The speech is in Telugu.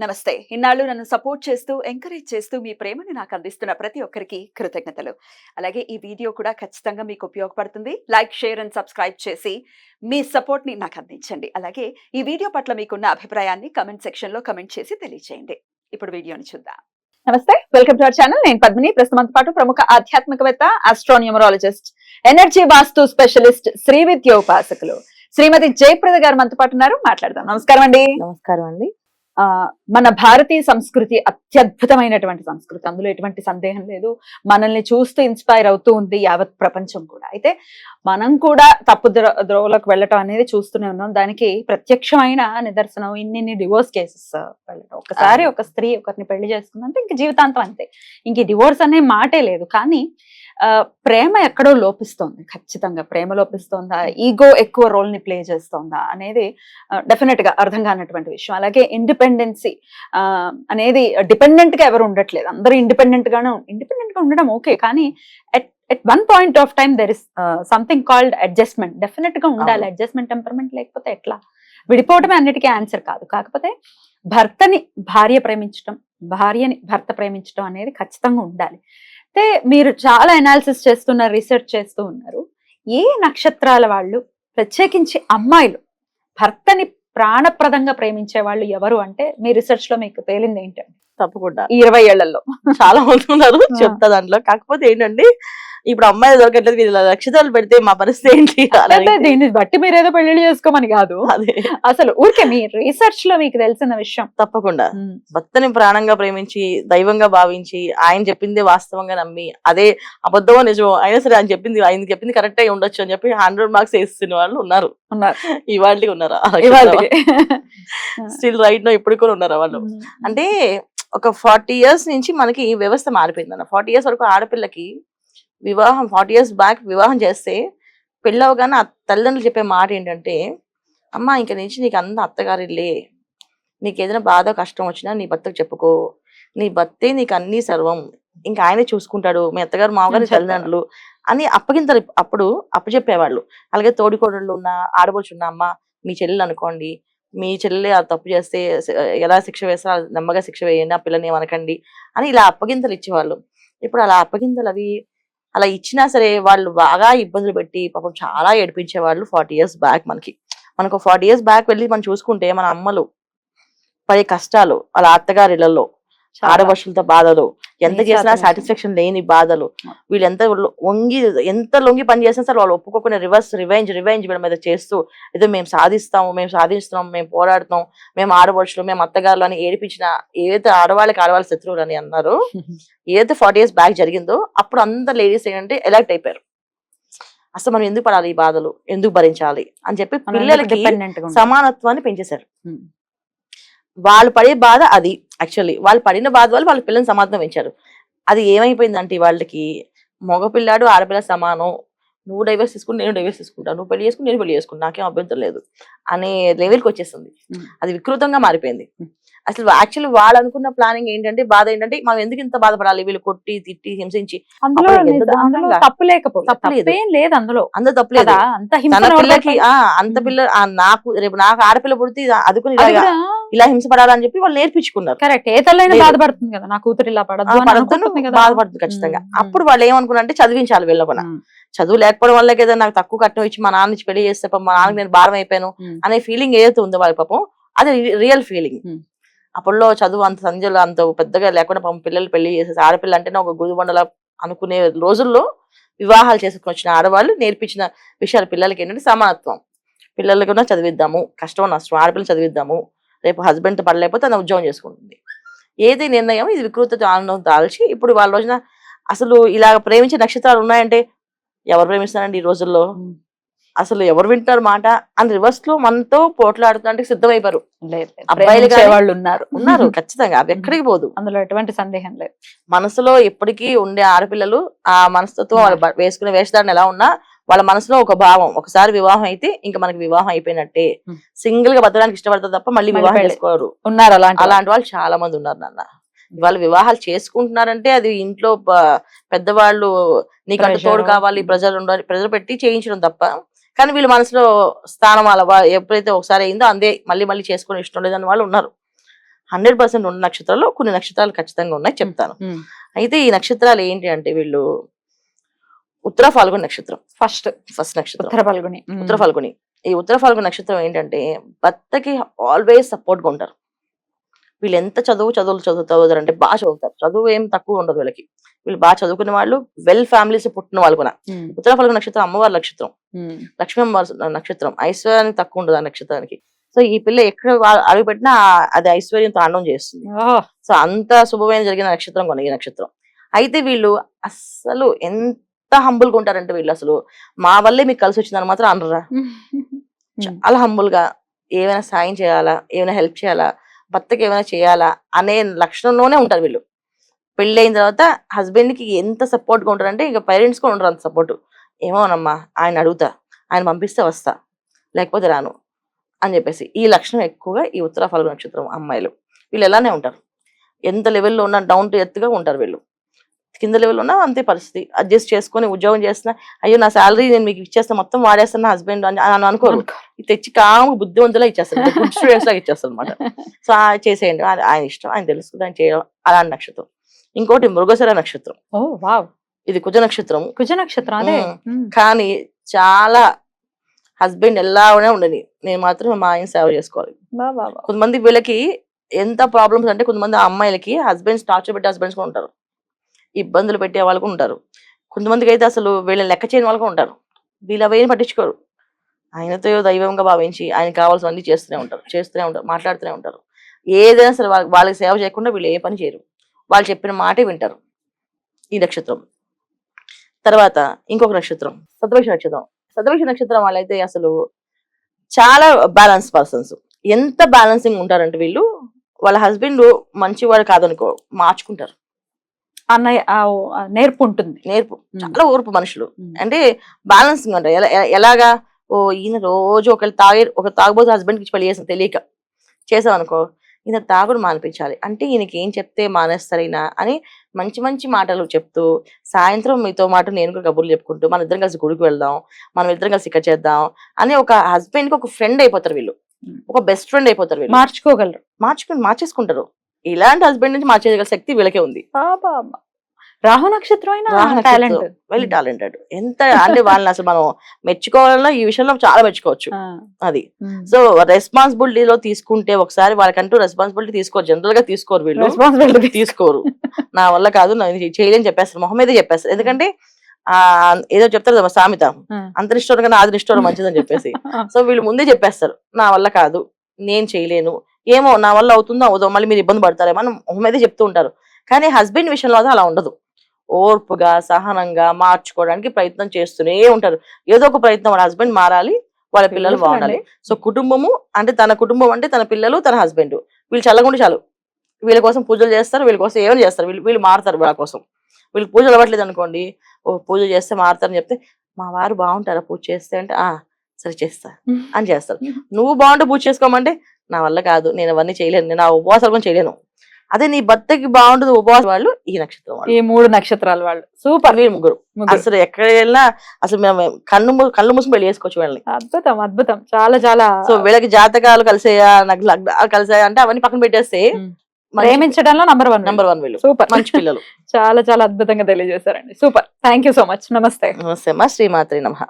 నమస్తే. ఇన్నాళ్ళు నన్ను సపోర్ట్ చేస్తూ, ఎంకరేజ్ చేస్తూ మీ ప్రేమని నాకు అందిస్తున్న ప్రతి ఒక్కరికి కృతజ్ఞతలు. అలాగే ఈ వీడియో కూడా ఖచ్చితంగా మీకు ఉపయోగపడుతుంది. లైక్, షేర్ అండ్ సబ్స్క్రైబ్ చేసి మీ సపోర్ట్‌ని నాకు అందించండి. అలాగే ఈ వీడియో పట్ల మీకున్న అభిప్రాయాన్ని కామెంట్ సెక్షన్‌లో కామెంట్ చేసి తెలియజేయండి. ఇప్పుడు వీడియోని చూద్దాం. నమస్తే. Welcome to our channel. నేను పద్మిని. ప్రస్తుతం పాటు ప్రముఖ ఆధ్యాత్మికవేత్త, ఆస్ట్రోన్యూమరాలజిస్ట్, ఎనర్జీ వాస్తు స్పెషలిస్ట్, శ్రీ విద్య ఉపాసకులు శ్రీమతి జయప్రద గారు మనతో పాటు ఉన్నారు. మాట్లాడదాం. నమస్కారం అండి. నమస్కారం అండి. మన భారతీయ సంస్కృతి అత్యద్భుతమైనటువంటి సంస్కృతి, అందులో ఎటువంటి సందేహం లేదు. మనల్ని చూస్తూ ఇన్స్పైర్ అవుతూ ఉంది యావత్ ప్రపంచం కూడా. అయితే మనం కూడా తప్పు ద్రోవలోకి వెళ్ళటం అనేది చూస్తూనే ఉన్నాం. దానికి ప్రత్యక్షమైన నిదర్శనం ఇన్ని డివోర్స్ కేసెస్ వెళ్ళటం. ఒకసారి ఒక స్త్రీ ఒకరిని పెళ్లి చేసుకుందంటే ఇంక జీవితాంతం అంతే. ఇంక డివోర్స్ అనే మాటే లేదు. కానీ ప్రేమ ఎక్కడో లోపిస్తోంది. ఖచ్చితంగా ప్రేమ లోపిస్తోందా, ఈగో ఎక్కువ రోల్ ని ప్లే చేస్తోందా అనేది డెఫినెట్ గా అర్థం కానటువంటి విషయం. అలాగే ఇండిపెండెన్సీ అనేది డిపెండెంట్ గా ఎవరు ఉండట్లేదు. అందరూ ఇండిపెండెంట్ గా ఉండడం ఓకే, కానీ at one point of time there is something called adjustment. Definite గా ఉండాలి. అడ్జస్ట్మెంట్, టెంపర్మెంట్ లేకపోతే ఎట్లా? విడిపోవటమే అన్నిటికీ ఆన్సర్ కాదు. కాకపోతే భర్తని భార్య ప్రేమించడం, భార్యని భర్త ప్రేమించడం అనేది ఖచ్చితంగా ఉండాలి. అయితే మీరు చాలా అనాలిసిస్ చేస్తున్నారు, రీసెర్చ్ చేస్తూ ఉన్నారు. ఏ నక్షత్రాల వాళ్ళు, ప్రత్యేకించి అమ్మాయిలు భర్తని ప్రాణప్రదంగా ప్రేమించే వాళ్ళు ఎవరు అంటే మీ రీసెర్చ్ లో మీకు తేలింది ఏంటంటే? తప్పకుండా ఈ 20 ఏళ్లలో చాలా మంది ఉన్నారు చెప్తా దాంట్లో. కాకపోతే ఏంటంటే ఇప్పుడు అమ్మాయిలు దొరకట్లేదు, వీళ్ళ నక్షత్రాలు పెడితే మా పరిస్థితి ఏంటి? దీన్ని బట్టి మీరేదో పెళ్లి చేసుకోమని కాదు, అసలు ఊరికే మీ రీసెర్చ్ లో మీకు తెలిసిన విషయం. తప్పకుండా భర్తని ప్రాణంగా ప్రేమించి, దైవంగా భావించి, ఆయన చెప్పింది వాస్తవంగా నమ్మి, అదే అబద్ధమో నిజమో అయినా సరే ఆయన చెప్పింది కరెక్ట్ అయి ఉండొచ్చు అని చెప్పి 100 మార్క్స్ వేస్తున్న వాళ్ళు ఉన్నారు. ఇవాళ ఉన్నారా? స్టిల్ రైట్ నో ఇప్పుడు కూడా ఉన్నారా వాళ్ళు? అంటే ఒక 40 years నుంచి మనకి వ్యవస్థ మారిపోయింది అన్న. 40 years వరకు ఆడపిల్లకి వివాహం, 40 years బ్యాక్ వివాహం చేస్తే పెళ్ళవగానే తల్లిదండ్రులు చెప్పే మాట ఏంటంటే, అమ్మ ఇంక నుంచి నీకు అంత అత్తగారిల్లే, నీకు ఏదైనా బాధ కష్టం వచ్చినా నీ భర్తకు చెప్పుకో, నీ భర్తే నీకు అన్ని సర్వం, ఇంకా ఆయనే చూసుకుంటాడు, మీ అత్తగారు మామగారు తల్లిదండ్రులు అని అప్పగింతలు అప్పుడు అప్పచెప్పేవాళ్ళు. అలాగే తోడికోడళ్ళు ఉన్న, ఆడబడుచు ఉన్న, అమ్మ మీ చెల్లెలు అనుకోండి, మీ చెల్లె ఆ తప్పు చేస్తే ఎలా శిక్ష వేస్తా నెమ్మగా శిక్ష వేయండి, ఆ పిల్లని ఏమనకండి అని ఇలా అప్పగింతలు ఇచ్చేవాళ్ళు. ఇప్పుడు అలా అప్పగింతలు అవి అలా ఇచ్చినా సరే వాళ్ళు బాగా ఇబ్బందులు పెట్టి పాపం చాలా ఏడిపించేవాళ్ళు 40 years బ్యాక్. మనకు 40 years బ్యాక్ వెళ్ళి మనం చూసుకుంటే మన అమ్మలు పడే కష్టాలు, వాళ్ళ అత్తగారిళ్లలో ఆడవర్షులతో బాధలు, ఎంత చేసినా సాటిస్ఫాక్షన్ లేని బాధలు, వీళ్ళు ఎంత లొంగి పని చేసినా సరే వాళ్ళు ఒప్పుకోకుండా రివెంజ్ వీళ్ళ మీద చేస్తూ ఏదో మేము సాధిస్తున్నాం, మేము పోరాడుతాం, మేము ఆడవర్షులు, మేము అత్తగారులు అని ఏడిపించిన ఏదైతే ఆడవాళ్ళ శత్రువులు అని అన్నారు, ఏదైతే 40 years బ్యాక్ జరిగిందో అప్పుడు అందరు లేడీస్ ఏంటంటే ఎలక్ట్ అయిపోయారు. అసలు మనం ఎందుకు పడాలి ఈ బాధలు, ఎందుకు భరించాలి అని చెప్పి పిల్లలకి సమానత్వాన్ని పెంచేశారు. వాళ్ళు పడే బాధ అది. యాక్చువల్లీ వాళ్ళు పడిన బాధ వల్ల వాళ్ళ పిల్లల్ని సమాధానం పెంచారు. అది ఏమైపోయిందంటే వాళ్ళకి మగపిల్లాడు ఆడపిల్ల సమానం, నువ్వు డైవర్స్ తీసుకుని నేను డైవర్స్ తీసుకుంటాను, నువ్వు పెళ్లి చేసుకుని నేను పెళ్లి చేసుకుంటా, నాకేం అభ్యంతరం లేదు అనే లెవెల్కి వచ్చేస్తుంది. అది వికృతంగా మారిపోయింది. అసలు యాక్చువల్లీ వాళ్ళు అనుకున్న ప్లానింగ్ ఏంటంటే, బాధ ఏంటంటే మనం ఎందుకు ఇంత బాధపడాలి, వీళ్ళు కొట్టి తిట్టి హింసించి. నాకు రేపు నాకు ఆడపిల్ల పుడితే అదుకుని ఇలా హింసపడాలని చెప్పి వాళ్ళు నేర్పించుకున్నారు. కరెక్ట్. ఏ తల్లైనా బాధపడుతుంది కదా, నా కూతురు ఇలా బాధపడుతుంది ఖచ్చితంగా. అప్పుడు వాళ్ళు ఏమనుకున్నారంటే చదివించాలి వీళ్ళ చదువు లేకపోవడం వల్ల ఏదో నాకు తక్కువ కట్నం ఇచ్చి మా నాన్న నుంచి పెళ్లి చేస్తే మా నాన్నకి నేను భారం అయిపోయాను అనే ఫీలింగ్ ఏదైతే ఉందో వాళ్ళ పాపం, అది రియల్ ఫీలింగ్. అప్పుడులో చదువు అంత సంజలు అంత పెద్దగా లేకుండా పాపం పిల్లలు పెళ్లి చేసేసి, ఆడపిల్ల అంటేనే ఒక గుదిబండలా అనుకునే రోజుల్లో వివాహాలు చేసుకుని వచ్చిన ఆడవాళ్ళు నేర్పించిన విషయాలు పిల్లలకి ఏంటంటే సమానత్వం, పిల్లలకి కూడా చదివిద్దాము, కష్టం నష్టం, ఆడపిల్ల చదివిద్దాము, రేపు హస్బెండ్తో పడలేకపోతే తన ఉద్యోగం చేసుకుంటుంది. ఏది నిర్ణయం ఇది వికృత ఆనందం దాల్చి ఇప్పుడు వాళ్ళ రోజున అసలు ఇలా ప్రేమించే నక్షత్రాలు ఉన్నాయంటే ఎవరు ప్రేమిస్తారండి ఈ రోజుల్లో? అసలు ఎవరు వింటారు మాట అని రివర్స్ లో మనతో పోట్లాడుతున్నట్టు సిద్ధమైపోయారు. అబ్బాయిలు వాళ్ళు ఉన్నారు ఖచ్చితంగా, అది ఎక్కడికి పోదు, అందులో ఎటువంటి సందేహం లేదు. మనసులో ఎప్పటికీ ఉండే ఆడపిల్లలు ఆ మనసుతో వాళ్ళు వేసుకునే వేషధారణ ఎలా ఉన్నా వాళ్ళ మనసులో ఒక భావం, ఒకసారి వివాహం అయితే ఇంకా మనకి వివాహం అయిపోయినట్టే, సింగిల్ గా బతకడానికి ఇష్టపడతారు తప్ప మళ్ళీ వివాహం చేసుకోరు. ఉన్నారు అలాంటి వాళ్ళు చాలా మంది ఉన్నారు నాన్న. వాళ్ళు వివాహాలు చేసుకుంటున్నారంటే అది ఇంట్లో పెద్దవాళ్ళు నీకంటే తోడు కావాలి, ప్రెజర్ పెట్టి చేయించడం తప్ప, కానీ వీళ్ళ మనసులో స్థానం అలా ఎప్పుడైతే ఒకసారి అయిందో అందే మళ్ళీ చేసుకుని ఇష్టం లేదని వాళ్ళు ఉన్నారు. 100% ఉన్న నక్షత్రాల్లో కొన్ని నక్షత్రాలు ఖచ్చితంగా ఉన్నాయి, చెప్తాను. అయితే ఈ నక్షత్రాలు ఏంటి అంటే వీళ్ళు ఉత్తర ఫాల్గుని నక్షత్రం, ఫస్ట్ నక్షత్రం ఉత్తర ఫాల్గుని. ఈ ఉత్తర ఫాల్గుని నక్షత్రం ఏంటంటే భర్తకి ఆల్వేస్ సపోర్ట్ గా ఉంటారు. వీళ్ళు ఎంత చదువుతారు అంటే బాగా చదువుతారు, చదువు ఏం తక్కువ ఉండదు వీళ్ళకి. వీళ్ళు బాగా చదువుకునే వాళ్ళు, వెల్ ఫ్యామిలీస్ పుట్టిన వాళ్ళు కూడా. ఉత్తర ఫాల్గుని నక్షత్రం అమ్మవారి నక్షత్రం, లక్ష్మీ అమ్మవారి నక్షత్రం, ఐశ్వర్యానికి తక్కువ ఉండదు ఆ నక్షత్రానికి. సో ఈ పిల్ల ఎక్కడ అడుగు పెట్టినా అది ఐశ్వర్యం తాండవం చేస్తుంది. సో అంత శుభమైన జరిగిన నక్షత్రం కొన ఈ నక్షత్రం. అయితే వీళ్ళు అస్సలు ఎంత హంబుల్ గా ఉంటారంటే వీళ్ళు అసలు మా వల్లే మీకు కలిసి వచ్చిందని మాత్రం అనరా. చాలా హంబుల్ గా ఏమైనా సాయం చేయాలా, ఏమైనా హెల్ప్ చేయాలా, భర్తకి ఏమైనా చేయాలా అనే లక్షణంలోనే ఉంటారు వీళ్ళు. పెళ్లి అయిన తర్వాత హస్బెండ్ కి ఎంత సపోర్ట్ గా ఉంటారంటే ఇక పేరెంట్స్ కూడా ఉండరు అంత సపోర్ట్. ఏమోనమ్మా ఆయన అడుగుతా, ఆయన పంపిస్తే వస్తా, లేకపోతే రాను అని చెప్పేసి. ఈ లక్షణం ఎక్కువగా ఈ ఉత్తర ఫాల్గుని నక్షత్రం అమ్మాయిలు. వీళ్ళు ఎలానే ఉంటారు, ఎంత లెవెల్లో ఉన్నా డౌన్ టు ఎర్త్ గా ఉంటారు వీళ్ళు. కింద లెవెల్ ఉన్నా అంతే పరిస్థితి, అడ్జస్ట్ చేసుకుని ఉద్యోగం చేస్తున్నా, అయ్యో నా శాలరీ నేను మీకు ఇచ్చేస్తా మొత్తం వాడేస్తాను హస్బెండ్ అని అనుకోరు. తెచ్చి కాము బుద్ధివంతులా ఇచ్చేస్తారు, గుడ్ స్టూడెంట్స్ లాగా ఇచ్చేస్తారు అనమాట. సో చేసేయండి, ఆయన ఇష్టం, ఆయన తెలుసుకుంది, ఆయన చేయాలి. అలాంటి నక్షత్రం. ఇంకోటి మృగశిర నక్షత్రం. ఇది కుజ నక్షత్రం. కానీ చాలా హస్బెండ్ ఎలానే ఉండని, నేను మాత్రం మా ఆయన సేవ చేసుకోవాలి. కొంతమంది వీళ్ళకి ఎంత ప్రాబ్లమ్స్ అంటే, కొంతమంది అమ్మాయిలకి హస్బెండ్స్ టార్చర్ పెట్టే హస్బెండ్స్ కూడా ఉంటారు, ఇబ్బందులు పెట్టే వాళ్ళు కూడా ఉంటారు. కొంతమందికి అయితే అసలు వీళ్ళని లెక్క చేయని వాళ్ళు కూడా ఉంటారు. వీళ్ళు అవేం పట్టించుకోరు, ఆయనతో దైవంగా భావించి ఆయన కావాల్సినవన్నీ చేస్తూనే ఉంటారు, మాట్లాడుతూనే ఉంటారు. ఏదైనా సరే వాళ్ళకి సేవ చేయకుండా వీళ్ళు ఏ పని చేయరు, వాళ్ళు చెప్పిన మాటే వింటారు. ఈ నక్షత్రం. తర్వాత ఇంకొక నక్షత్రం శతభిష నక్షత్రం. శతభిష నక్షత్రం వాళ్ళైతే అసలు చాలా బ్యాలెన్స్ పర్సన్స్. ఎంత బ్యాలెన్సింగ్ ఉంటారంటే వీళ్ళు, వాళ్ళ హస్బెండ్ మంచివాడు కాదనుకో మార్చుకుంటారు. అన్నయ్య నేర్పు ఉంటుంది, చాలా ఓర్పు మనుషులు. అంటే బ్యాలెన్సింగ్ అంటారు. ఎలాగా, ఈయన రోజు ఒక తాగుబోతు హస్బెండ్ కి పెళ్లి చేసిన తెలియక చేసాం అనుకో, ఈయన తాగుడు మానిపించాలి అంటే ఈయనకి ఏం చెప్తే మానేస్తారైనా అని మంచి మంచి మాటలు చెప్తూ, సాయంత్రం మీతో మాట నేను కూడా కబుర్లు చెప్పుకుంటూ మన ఇద్దరం కలిసి గుడికి వెళ్దాం, మనం ఇద్దరం కలిసి ఇక్కడ చేద్దాం అని ఒక హస్బెండ్ కి ఒక ఫ్రెండ్ అయిపోతారు వీళ్ళు, ఒక బెస్ట్ ఫ్రెండ్ అయిపోతారు వీళ్ళు. మార్చుకోగలరు, మార్చేసుకుంటారు. ఇలాంటి హస్బెండ్ నుంచి మార్చేయగల శక్తి వీళ్ళకే ఉంది. రాహు నక్షత్రం వెరీ టాలెంటెడ్. ఎంత అంటే వాళ్ళని అసలు మనం మెచ్చుకోవాలన్నా ఈ విషయంలో చాలా మెచ్చుకోవచ్చు. అది సో రెస్పాన్సిబిలిటీలో తీసుకుంటే ఒకసారి వాళ్ళకంటూ రెస్పాన్సిబిలిటీ తీసుకోరు, జనరల్ గా తీసుకోరు వీళ్ళు, రెస్పాన్సిబిలిటీ తీసుకోరు. నా వల్ల కాదు, నేను చేయలేని చెప్పేస్తారు, మొహం మీద చెప్పేస్తారు. ఎందుకంటే ఏదో చెప్తారు కదా సామెత, అంతరిష్టం కన్నా ఆదినిష్టం మంచిదని చెప్పేసి. సో వీళ్ళు ముందే చెప్పేస్తారు, నా వల్ల కాదు, నేను చేయలేను, ఏమో నా వల్ల అవుతుందో అవుదో, మళ్ళీ మీరు ఇబ్బంది పడతారేమో అని మొహం మీదే చెప్తూ ఉంటారు. కానీ హస్బెండ్ విషయంలో అలా ఉండదు, ఓర్పుగా సహనంగా మార్చుకోవడానికి ప్రయత్నం చేస్తూనే ఉంటారు. ఏదో ఒక ప్రయత్నం, వాళ్ళ హస్బెండ్ మారాలి, వాళ్ళ పిల్లలు బాగుండాలి. సో కుటుంబము అంటే తన కుటుంబం అంటే తన పిల్లలు, తన హస్బెండ్, వీళ్ళు చల్లగుండి చాలు. వీళ్ళ కోసం పూజలు చేస్తారు, వీళ్ళ కోసం ఏమైనా చేస్తారు, వీళ్ళు మారుతారు. వాళ్ళ కోసం వీళ్ళకి పూజలు అవ్వట్లేదు అనుకోండి, పూజ చేస్తే మారుతారని చెప్తే, మా వారు బాగుంటారా పూజ చేస్తే అంటే సరే చేస్తా అని చేస్తారు. నువ్వు బాగుంటే పూజ చేసుకోమంటే నా వల్ల కాదు, నేను అవన్నీ చేయలేను, నేను ఆ ఉపవాసాలు కూడా చేయలేను. అదే నీ భర్తకి బాగుంటుంది ఉపవాసం వాళ్ళు ఈ నక్షత్రం వాళ్ళు, ఈ 3 నక్షత్రాల వాళ్ళు. సూపర్. వీళ్ళు ముగ్గురు అసలు ఎక్కడ వెళ్ళినా అసలు మేము కళ్ళు మూసుకు పెళ్లి చేసుకోవచ్చు వీళ్ళని. అద్భుతం అద్భుతం, చాలా చాలా. సో వీళ్ళకి జాతకాలు కలిసాయా, నాకు లగ్నాలు కలిసాయా అంటే అవన్నీ పక్కన పెట్టేస్తే ప్రేమించడంలో నంబర్ 1 వీళ్ళు. సూపర్, మంచి పిల్లలు. చాలా చాలా అద్భుతంగా తెలియజేశారండి. Super, thank you so much. నమస్తే. నమస్తే అమ్మా, శ్రీమాత్రి నమః.